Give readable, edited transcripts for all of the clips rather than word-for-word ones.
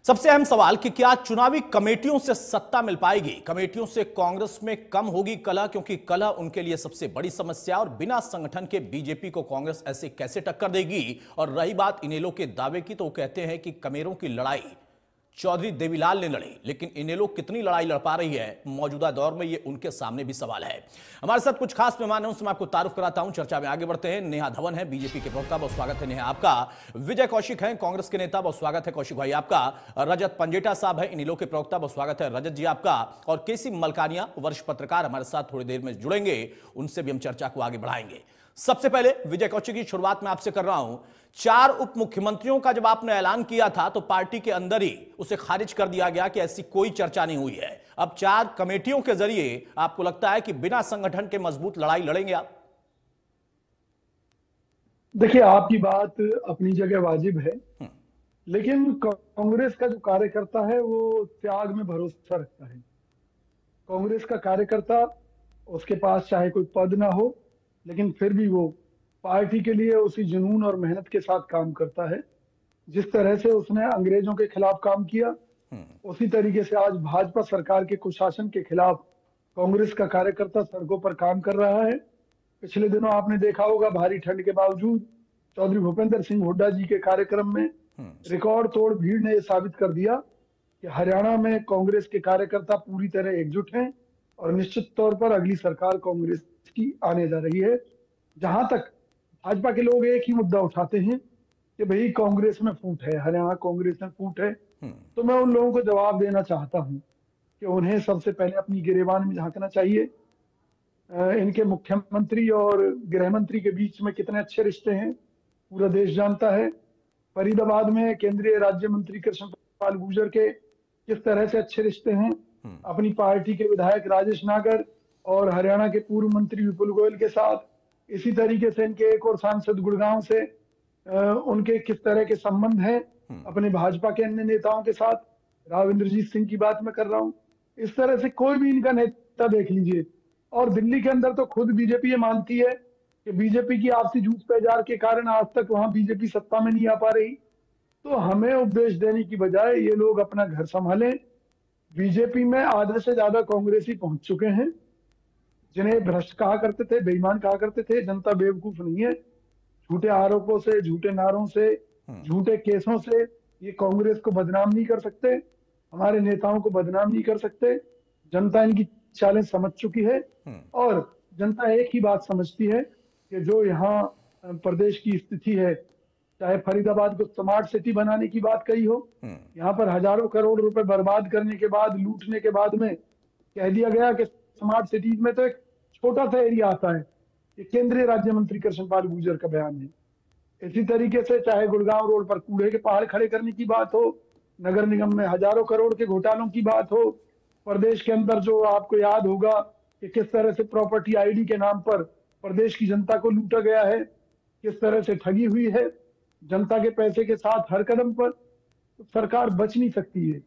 सबसे अहम सवाल कि क्या चुनावी कमेटियों से सत्ता मिल पाएगी। कमेटियों से कांग्रेस में कम होगी कलह, क्योंकि कलह उनके लिए सबसे बड़ी समस्या। और बिना संगठन के बीजेपी को कांग्रेस ऐसे कैसे टक्कर देगी। और रही बात इनेलो के दावे की, तो वो कहते हैं कि कमेरों की लड़ाई चौधरी देवीलाल ने लड़ी, लेकिन इनेलो कितनी लड़ाई लड़ पा रही है मौजूदा दौर में, ये उनके सामने भी सवाल है। हमारे साथ कुछ खास मेहमान हैं, उनसे मैं आपको तारुफ कराता हूं। चर्चा में आगे बढ़ते हैं। नेहा धवन है बीजेपी के प्रवक्ता, बहुत स्वागत है नेहा आपका। विजय कौशिक हैं कांग्रेस के नेता, बहुत स्वागत है कौशिक भाई आपका। रजत पंजेटा साहब है इनेलो के प्रवक्ता, बहुत स्वागत है रजत जी आपका। और केसी मलकानिया वरिष्ठ पत्रकार हमारे साथ थोड़ी देर में जुड़ेंगे, उनसे भी हम चर्चा को आगे बढ़ाएंगे। सबसे पहले विजय कौशिक की शुरुआत मैं आपसे कर रहा हूं। 4 उप मुख्यमंत्रियों का जब आपने ऐलान किया था तो पार्टी के अंदर ही उसे खारिज कर दिया गया कि ऐसी कोई चर्चा नहीं हुई है। अब 4 कमेटियों के जरिए आपको लगता है कि बिना संगठन के मजबूत लड़ाई लड़ेंगे आप? देखिए, आपकी बात अपनी जगह वाजिब है, लेकिन कांग्रेस का जो कार्यकर्ता है वो त्याग में भरोसा रखता है। कांग्रेस का कार्यकर्ता, उसके पास चाहे कोई पद ना हो, लेकिन फिर भी वो पार्टी के लिए उसी जुनून और मेहनत के साथ काम करता है। जिस तरह से उसने अंग्रेजों के खिलाफ काम किया, उसी तरीके से आज भाजपा सरकार के कुशासन के खिलाफ कांग्रेस का कार्यकर्ता सड़कों पर काम कर रहा है। पिछले दिनों आपने देखा होगा, भारी ठंड के बावजूद चौधरी भूपेंद्र सिंह हुड्डा जी के कार्यक्रम में रिकॉर्ड तोड़ भीड़ ने यह साबित कर दिया कि हरियाणा में कांग्रेस के कार्यकर्ता पूरी तरह एकजुट हैं और निश्चित तौर पर अगली सरकार कांग्रेस की आने जा रही है। जहां तक भाजपा के लोग एक ही मुद्दा उठाते हैं कि भाई कांग्रेस में फूट है, हरियाणा कांग्रेस में फूट है, तो मैं उन लोगों को जवाब देना चाहता हूं कि उन्हें सबसे पहले अपनी गिरेबान में झांकना चाहिए। इनके मुख्यमंत्री और गृह मंत्री के बीच में कितने अच्छे रिश्ते हैं पूरा देश जानता है। फरीदाबाद में केंद्रीय राज्य मंत्री कृष्णपाल गुर्जर के किस तरह से अच्छे रिश्ते हैं अपनी पार्टी के विधायक राजेश नागर और हरियाणा के पूर्व मंत्री विपुल गोयल के साथ। इसी तरीके से इनके एक और सांसद गुड़गांव से उनके किस तरह के संबंध हैं अपने भाजपा के अन्य नेताओं के साथ। राव इंद्रजीत सिंह की बात मैं कर रहा हूं। इस तरह से कोई भी इनका नेता देख लीजिए। और दिल्ली के अंदर तो खुद बीजेपी ये मानती है कि बीजेपी की आपसी जूझ पैजार के कारण आज तक वहां बीजेपी सत्ता में नहीं आ पा रही। तो हमें उपदेश देने की बजाय ये लोग अपना घर संभालें। बीजेपी में आधे से ज्यादा कांग्रेसी पहुंच चुके हैं, जिन्हें भ्रष्ट कहा करते थे, बेईमान कहा करते थे। जनता बेवकूफ नहीं है। झूठे आरोपों से, झूठे नारों से, झूठे केसों से ये कांग्रेस को बदनाम नहीं कर सकते, हमारे नेताओं को बदनाम नहीं कर सकते। जनता इनकी चालें समझ चुकी है और जनता एक ही बात समझती है कि जो यहाँ प्रदेश की स्थिति है, चाहे फरीदाबाद को स्मार्ट सिटी बनाने की बात कही हो, यहाँ पर हजारों करोड़ रुपए बर्बाद करने के बाद, लूटने के बाद में कह दिया गया कि स्मार्ट सिटीज में तो एक छोटा सा एरिया आता है। ये केंद्रीय राज्य मंत्री कृष्णपाल गुर्जर का बयान है। इसी तरीके से चाहे गुड़गांव रोड पर कूड़े के पहाड़ खड़े करने की बात हो, नगर निगम में हजारों करोड़ के घोटालों की बात हो, प्रदेश के अंदर जो आपको याद होगा कि किस तरह से प्रॉपर्टी आईडी के नाम पर प्रदेश की जनता को लूटा गया है, किस तरह से ठगी हुई है जनता के पैसे के साथ हर कदम पर, तो सरकार बच नहीं सकती है।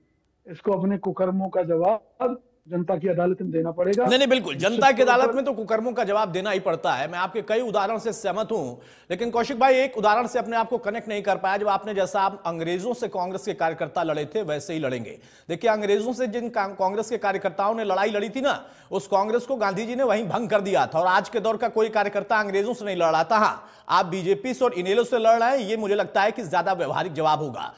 इसको अपने कुकर्मों का जवाब जनता की अदालत में देना पड़ेगा। नहीं बिल्कुल, जनता की अदालत में तो कुकर्मों का जवाब देना ही पड़ता है। मैं आपके कई उदाहरण से सहमत हूं, लेकिन कौशिक भाई एक उदाहरण से अपने आप को कनेक्ट नहीं कर पाया। जब आपने, जैसा आप अंग्रेजों से कांग्रेस के कार्यकर्ता लड़े थे वैसे ही लड़ेंगे। देखिए, अंग्रेजों से जिन कांग्रेस के कार्यकर्ताओं ने लड़ाई लड़ी थी ना, उस कांग्रेस को गांधी जी ने वहीं भंग कर दिया था। और आज के दौर का कोई कार्यकर्ता अंग्रेजों से नहीं लड़ रहा था। हाँ, आप बीजेपी से और इनेलो से लड़ रहे हैं, ये मुझे लगता है कि ज्यादा व्यवहारिक जवाब होगा।